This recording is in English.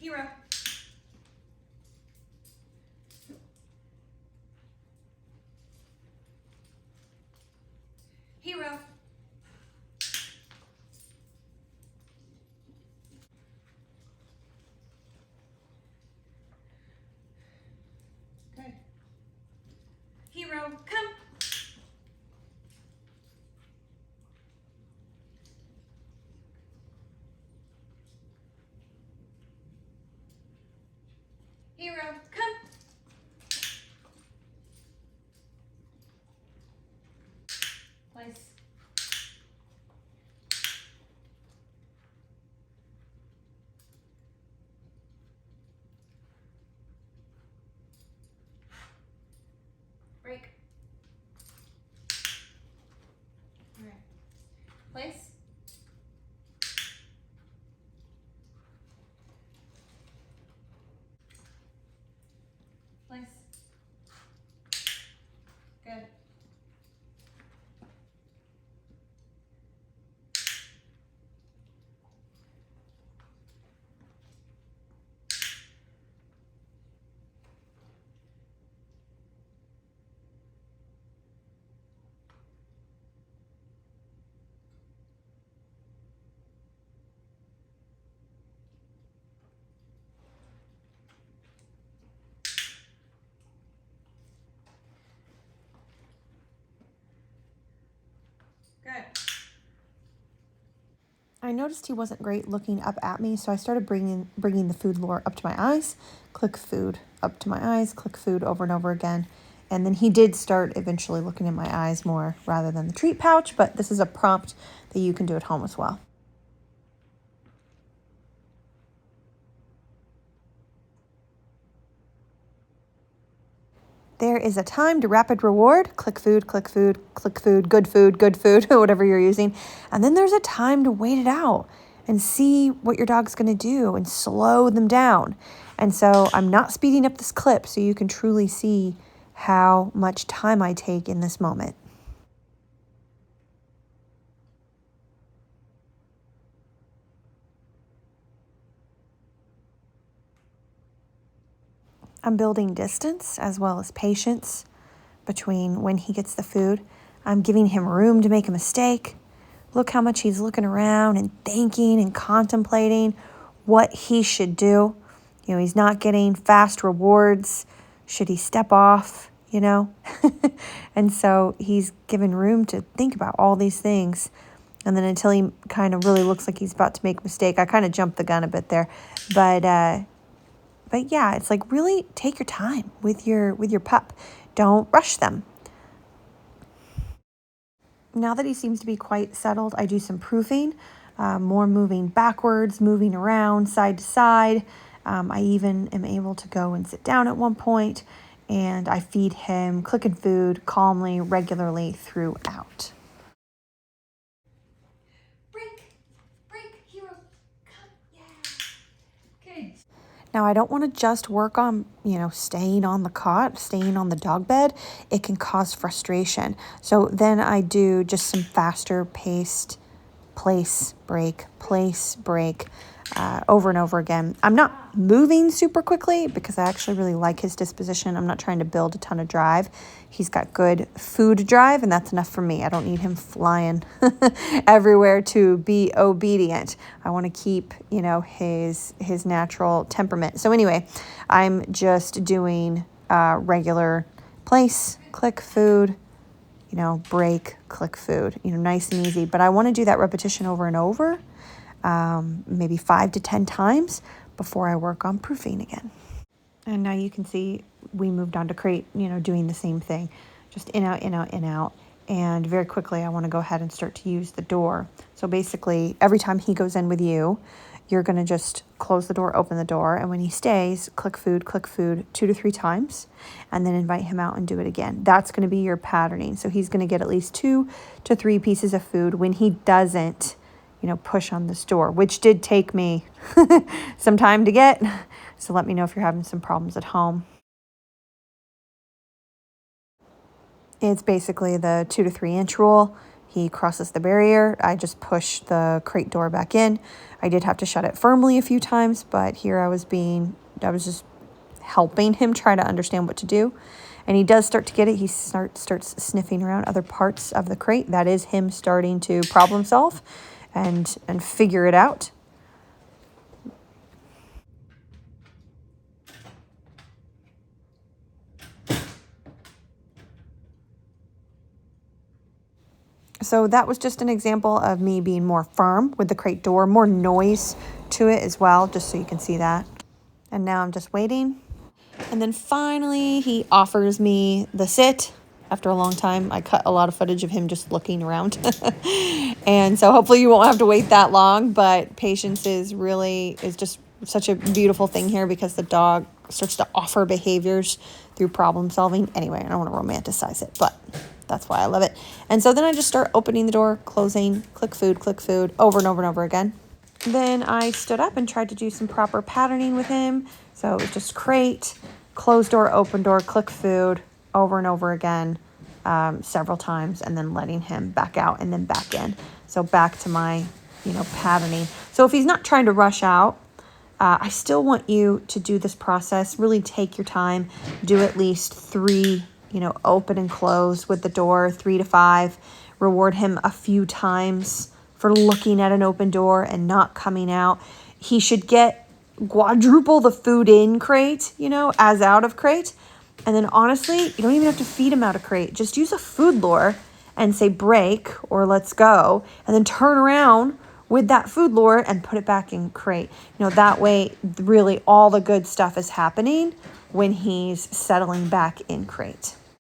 Hero. Hero. Good. Hero, come. Hero, come. Place. Break. All right. Place. Place. Good. Good. I noticed he wasn't great looking up at me, so I started bringing the food lure up to my eyes, click food up to my eyes, click food over and over again. And then he did start eventually looking in my eyes more rather than the treat pouch, but this is a prompt that you can do at home as well. There is a timed rapid reward, click food, click food, click food, good food, whatever you're using. And then there's a time to wait it out and see what your dog's going to do and slow them down. And so I'm not speeding up this clip so you can truly see how much time I take in this moment. I'm building distance as well as patience between when he gets the food. I'm giving him room to make a mistake. Look how much he's looking around and thinking and contemplating what he should do. You know, he's not getting fast rewards. Should he step off, you know? And so he's given room to think about all these things. And then until he kind of really looks like he's about to make a mistake, I kind of jumped the gun a bit there. But yeah, it's like really take your time with your pup. Don't rush them. Now that he seems to be quite settled, I do some proofing, more moving backwards, moving around side to side. I even am able to go and sit down at one point, and I feed him clicking food calmly, regularly throughout. Break, hero. Come. Yeah. Good. Now, I don't want to just work on, staying on the cot, staying on the dog bed. It can cause frustration. So then I do just some faster paced place, break, over and over again. I'm not moving super quickly because I actually really like his disposition. I'm not trying to build a ton of drive. He's got good food drive, and that's enough for me. I don't need him flying everywhere to be obedient. I want to keep, his natural temperament. So anyway, I'm just doing regular place, click food, break, click food, nice and easy. But I want to do that repetition over and over, maybe 5 to 10 times before I work on proofing again. And now you can see we moved on to crate, doing the same thing, just in, out, in, out, in, out. And very quickly, I want to go ahead and start to use the door. So basically, every time he goes in with you, you're going to just close the door, open the door. And when he stays, click food 2 to 3 times, and then invite him out and do it again. That's going to be your patterning. So he's going to get at least 2 to 3 pieces of food when he doesn't, push on this door, which did take me some time to get. So let me know if you're having some problems at home. It's basically the 2 to 3 inch rule. he crosses the barrier, I just push the crate door back in. I did have to shut it firmly a few times, but here I was just helping him try to understand what to do. And he does start to get it. He starts sniffing around other parts of the crate. That is him starting to problem solve and figure it out. So that was just an example of me being more firm with the crate door, more noise to it as well, just so you can see that. And now I'm just waiting. And then finally he offers me the sit. After a long time, I cut a lot of footage of him just looking around. And so hopefully you won't have to wait that long, but patience is just such a beautiful thing here, because the dog starts to offer behaviors through problem solving. Anyway, I don't want to romanticize it, but that's why I love it. And so then I just start opening the door, closing, click food, over and over and over again. Then I stood up and tried to do some proper patterning with him. So it was just crate, close door, open door, click food, over and over again, several times, and then letting him back out and then back in. So back to my, patterning. So if he's not trying to rush out, I still want you to do this process. Really take your time. Do at least 3, open and close with the door, 3 to 5. Reward him a few times for looking at an open door and not coming out. He should get quadruple the food in crate, as out of crate. And then honestly, you don't even have to feed him out of crate. Just use a food lure and say break or let's go, and then turn around with that food lure and put it back in crate. That way really all the good stuff is happening when he's settling back in crate.